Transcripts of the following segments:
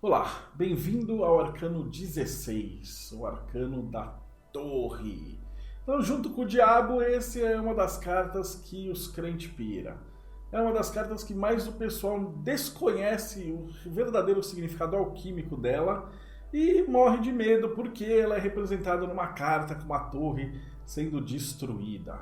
Olá, bem-vindo ao Arcano 16, o Arcano da Torre. Então, junto com o Diabo, esse é uma das cartas que os crentes pira. É uma das cartas que mais o pessoal desconhece o verdadeiro significado alquímico dela e morre de medo porque ela é representada numa carta com uma torre sendo destruída.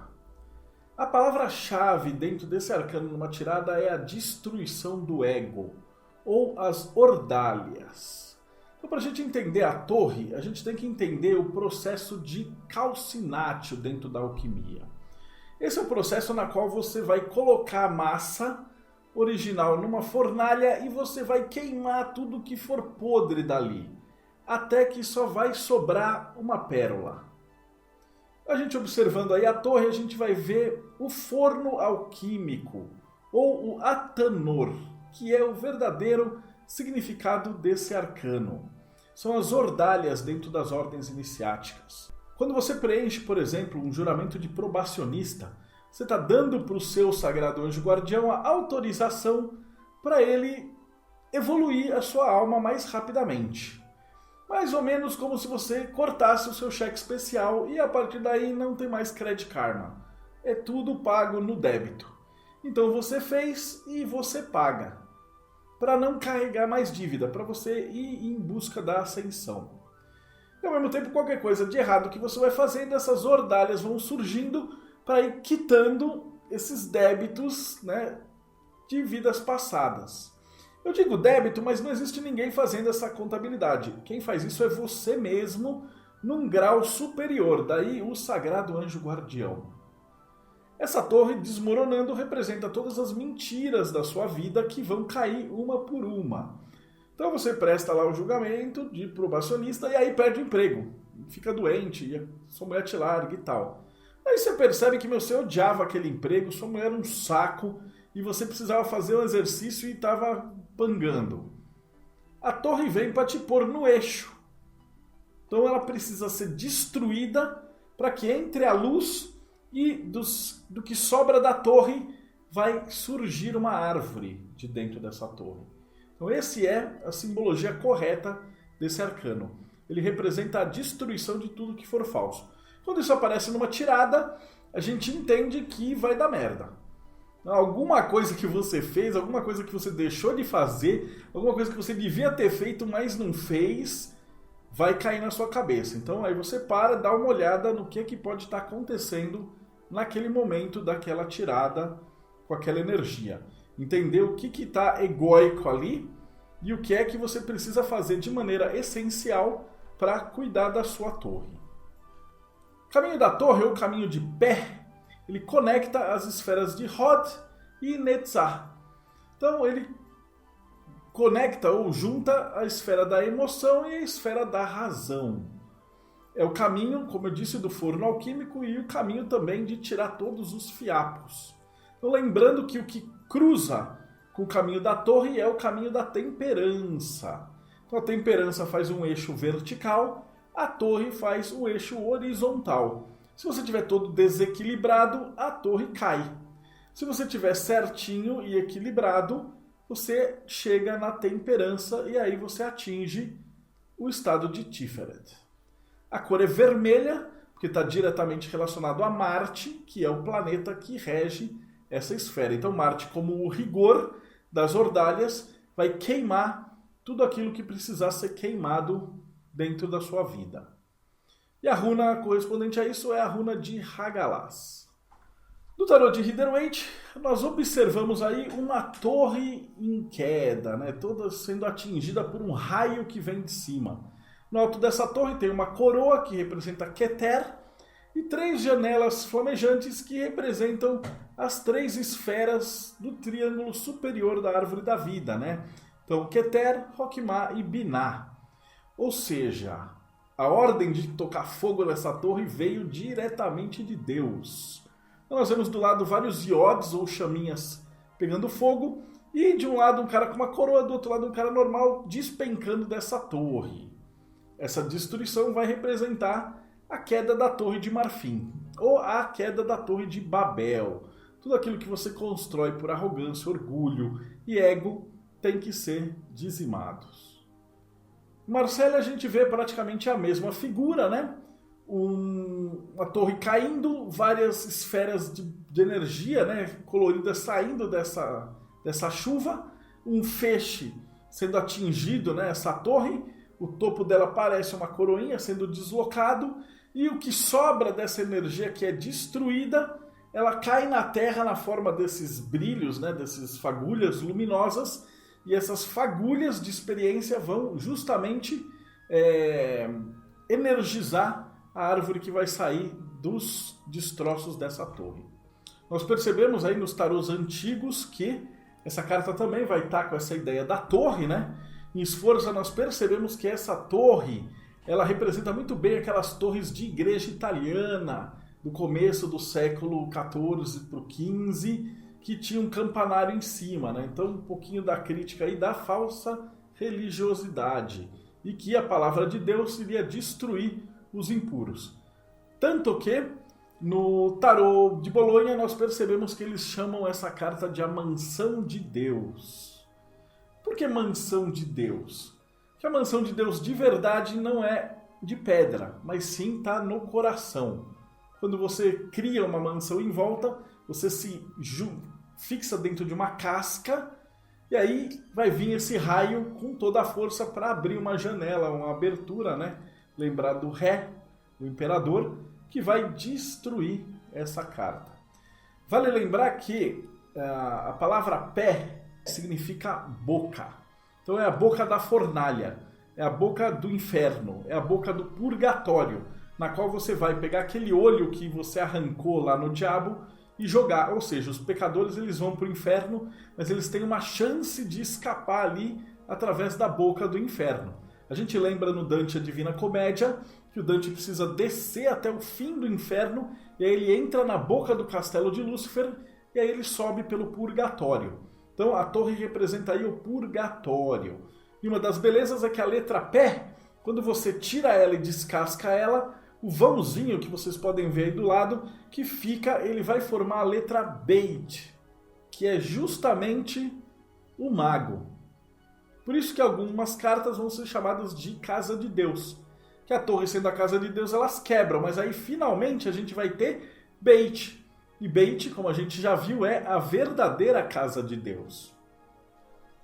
A palavra-chave dentro desse arcano numa tirada é a destruição do ego, ou as ordálias. Então, para a gente entender a torre, a gente tem que entender o processo de calcinátil dentro da alquimia. Esse é o processo na qual você vai colocar a massa original numa fornalha e você vai queimar tudo que for podre dali, até que só vai sobrar uma pérola. A gente observando aí a torre, a gente vai ver o forno alquímico, ou o atanor, que é o verdadeiro significado desse arcano. São as ordalhas dentro das ordens iniciáticas. Quando você preenche, por exemplo, um juramento de probacionista, você está dando para o seu sagrado anjo guardião a autorização para ele evoluir a sua alma mais rapidamente. Mais ou menos como se você cortasse o seu cheque especial e a partir daí não tem mais Credit Karma. É tudo pago no débito. Então você fez e você paga, para não carregar mais dívida, para você ir em busca da ascensão. E ao mesmo tempo, qualquer coisa de errado que você vai fazendo, essas ordalhas vão surgindo para ir quitando esses débitos, né, de vidas passadas. Eu digo débito, mas não existe ninguém fazendo essa contabilidade. Quem faz isso é você mesmo, num grau superior, daí o sagrado anjo guardião. Essa torre desmoronando representa todas as mentiras da sua vida que vão cair uma por uma. Então você presta lá o julgamento de probacionista e aí perde o emprego. Fica doente, e a sua mulher te larga e tal. Aí você percebe que você odiava aquele emprego, sua mulher era um saco e você precisava fazer um exercício e estava pangando. A torre vem para te pôr no eixo. Então ela precisa ser destruída para que entre a luz e do que sobra da torre vai surgir uma árvore de dentro dessa torre. Então essa é a simbologia correta desse arcano. Ele representa a destruição de tudo que for falso. Quando isso aparece numa tirada, a gente entende que vai dar merda. Alguma coisa que você fez, alguma coisa que você deixou de fazer, alguma coisa que você devia ter feito, mas não fez, vai cair na sua cabeça. Então aí você para, dá uma olhada no que pode estar acontecendo naquele momento daquela tirada com aquela energia. Entender o que está egóico ali e o que é que você precisa fazer de maneira essencial para cuidar da sua torre. O caminho da torre, ou o caminho de pé, ele conecta as esferas de Hod e Netzah. Então ele conecta ou junta a esfera da emoção e a esfera da razão. É o caminho, como eu disse, do forno alquímico e o caminho também de tirar todos os fiapos. Então, lembrando que o que cruza com o caminho da torre é o caminho da temperança. Então a temperança faz um eixo vertical, a torre faz um eixo horizontal. Se você estiver todo desequilibrado, a torre cai. Se você estiver certinho e equilibrado, você chega na temperança e aí você atinge o estado de Tiferet. A cor é vermelha, porque está diretamente relacionado a Marte, que é o planeta que rege essa esfera. Então Marte, como o rigor das ordalhas, vai queimar tudo aquilo que precisar ser queimado dentro da sua vida. E a runa correspondente a isso é a runa de Hagalaz. No tarô de Rider-Waite, nós observamos aí uma torre em queda, né? Toda sendo atingida por um raio que vem de cima. No alto dessa torre tem uma coroa que representa Keter e 3 janelas flamejantes que representam as 3 esferas do triângulo superior da árvore da vida, né? Então Keter, Hokmah e Binah. Ou seja, a ordem de tocar fogo nessa torre veio diretamente de Deus. Então nós vemos do lado vários iodes ou chaminhas pegando fogo e de um lado um cara com uma coroa, do outro lado um cara normal despencando dessa torre. Essa destruição vai representar a queda da Torre de Marfim, ou a queda da Torre de Babel. Tudo aquilo que você constrói por arrogância, orgulho e ego tem que ser dizimados. Em Marselha a gente vê praticamente a mesma figura, né? Uma torre caindo, várias esferas de energia, né, coloridas saindo dessa chuva, um feixe sendo atingido, né, essa torre, o topo dela parece uma coroinha sendo deslocado, e o que sobra dessa energia que é destruída, ela cai na terra na forma desses brilhos, né, dessas fagulhas luminosas, e essas fagulhas de experiência vão justamente energizar a árvore que vai sair dos destroços dessa torre. Nós percebemos aí nos tarôs antigos que essa carta também vai estar com essa ideia da torre, né? Em Sforza nós percebemos que essa torre, ela representa muito bem aquelas torres de igreja italiana do começo do século XIV para o XV, que tinha um campanário em cima, né? Então um pouquinho da crítica aí da falsa religiosidade, e que a palavra de Deus iria destruir os impuros. Tanto que no tarô de Bolonha nós percebemos que eles chamam essa carta de a mansão de Deus. Por que mansão de Deus? Porque a mansão de Deus de verdade não é de pedra, mas sim está no coração. Quando você cria uma mansão em volta, você se fixa dentro de uma casca, e aí vai vir esse raio com toda a força para abrir uma janela, uma abertura, né? Lembrar do Ré, o imperador, que vai destruir essa carta. Vale lembrar que a palavra pé significa boca. Então é a boca da fornalha, é a boca do inferno, é a boca do purgatório, na qual você vai pegar aquele olho que você arrancou lá no diabo e jogar. Ou seja, os pecadores eles vão para o inferno, mas eles têm uma chance de escapar ali através da boca do inferno. A gente lembra no Dante a Divina Comédia que o Dante precisa descer até o fim do inferno, e aí ele entra na boca do castelo de Lúcifer, e aí ele sobe pelo purgatório. Então a torre representa aí o purgatório. E uma das belezas é que a letra pé, quando você tira ela e descasca ela, o vãozinho que vocês podem ver aí do lado, que fica, ele vai formar a letra Beit, que é justamente o mago. Por isso que algumas cartas vão ser chamadas de Casa de Deus. Que a torre sendo a Casa de Deus, elas quebram, mas aí finalmente a gente vai ter Beit. E Beit, como a gente já viu, é a verdadeira Casa de Deus.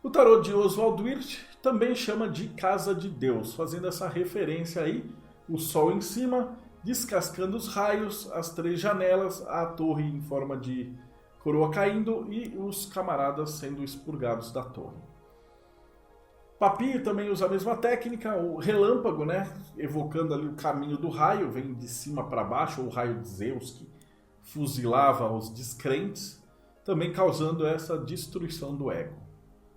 O tarô de Oswald Wirth também chama de Casa de Deus, fazendo essa referência aí, o sol em cima, descascando os raios, as 3 janelas, a torre em forma de coroa caindo e os camaradas sendo expurgados da torre. Papi também usa a mesma técnica, o relâmpago, né? Evocando ali o caminho do raio, vem de cima para baixo, ou o raio de Zeus que fuzilava os descrentes, também causando essa destruição do ego.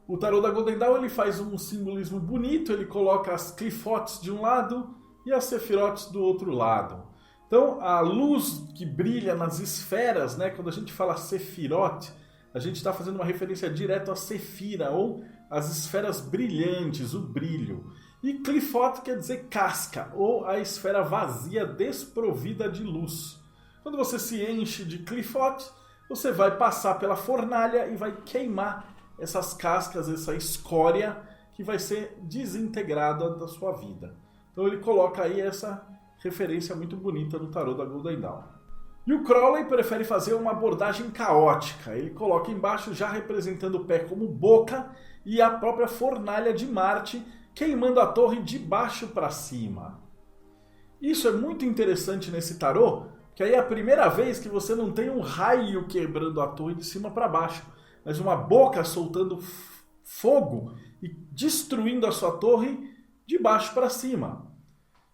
O tarô da Golden Dawn ele faz um simbolismo bonito, ele coloca as clifotes de um lado e as sefirotes do outro lado. Então a luz que brilha nas esferas, né? Quando a gente fala sefirote, a gente está fazendo uma referência direta a Sefira, ou as esferas brilhantes, o brilho. E clifote quer dizer casca, ou a esfera vazia, desprovida de luz. Quando você se enche de clifote, você vai passar pela fornalha e vai queimar essas cascas, essa escória, que vai ser desintegrada da sua vida. Então ele coloca aí essa referência muito bonita no tarô da Golden Dawn. E o Crowley prefere fazer uma abordagem caótica. Ele coloca embaixo já representando o pé como boca e a própria fornalha de Marte queimando a torre de baixo para cima. Isso é muito interessante nesse tarô, que aí é a primeira vez que você não tem um raio quebrando a torre de cima para baixo, mas uma boca soltando fogo e destruindo a sua torre de baixo para cima.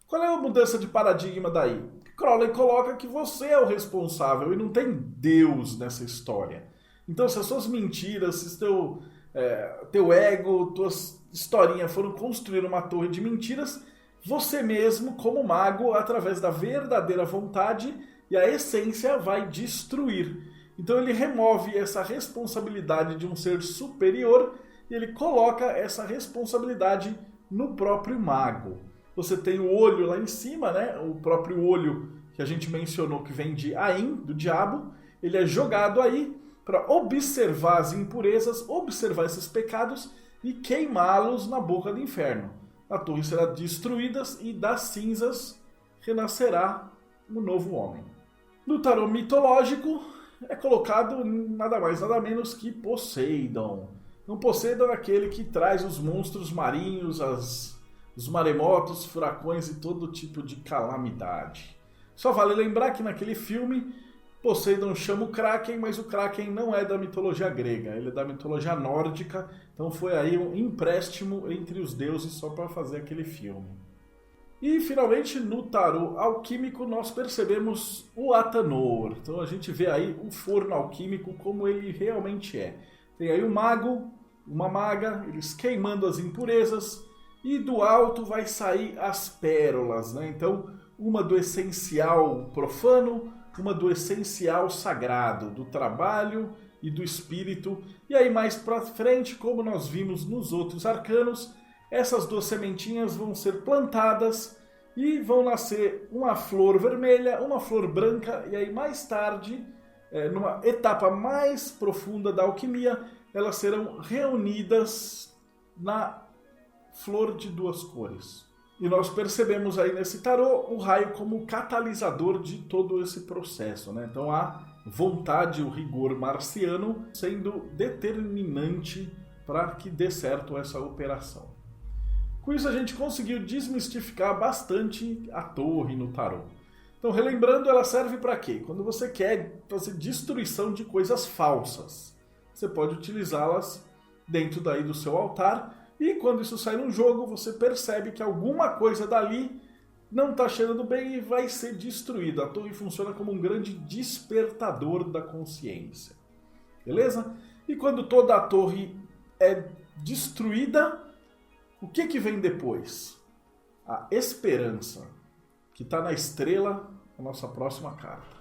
Qual é a mudança de paradigma daí? Crowley coloca que você é o responsável e não tem Deus nessa história. Então, se as suas mentiras, se teu ego, tuas historinhas foram construir uma torre de mentiras, você mesmo, como mago, através da verdadeira vontade e a essência, vai destruir. Então ele remove essa responsabilidade de um ser superior e ele coloca essa responsabilidade no próprio mago. Você tem o olho lá em cima, né? O próprio olho que a gente mencionou que vem de Ain, do diabo, ele é jogado aí para observar as impurezas, observar esses pecados e queimá-los na boca do inferno. a torre será destruída e das cinzas renascerá um novo homem. No tarô mitológico é colocado nada mais nada menos que Poseidon. Então Poseidon é aquele que traz os monstros marinhos, os maremotos, furacões e todo tipo de calamidade. Só vale lembrar que naquele filme Poseidon chama o Kraken, mas o Kraken não é da mitologia grega, ele é da mitologia nórdica, então foi aí um empréstimo entre os deuses só para fazer aquele filme. E finalmente no tarô alquímico nós percebemos o Atanor, então a gente vê aí o forno alquímico como ele realmente é. Tem aí o mago, uma maga, eles queimando as impurezas e do alto vai sair as pérolas, né? Então uma do essencial profano, uma do essencial sagrado, do trabalho e do espírito. E aí mais para frente, como nós vimos nos outros arcanos, essas duas sementinhas vão ser plantadas e vão nascer uma flor vermelha, uma flor branca, e aí mais tarde, numa etapa mais profunda da alquimia, elas serão reunidas na flor de duas cores. E nós percebemos aí nesse tarô o raio como catalisador de todo esse processo, né? Então a vontade, o rigor marciano sendo determinante para que dê certo essa operação. Com isso a gente conseguiu desmistificar bastante a torre no tarô. Então relembrando, ela serve para quê? Quando você quer fazer destruição de coisas falsas, você pode utilizá-las dentro daí do seu altar. E quando isso sai no jogo, você percebe que alguma coisa dali não está cheirando bem e vai ser destruída. A torre funciona como um grande despertador da consciência. Beleza? E quando toda a torre é destruída, o que vem depois? A esperança, que está na estrela, a nossa próxima carta.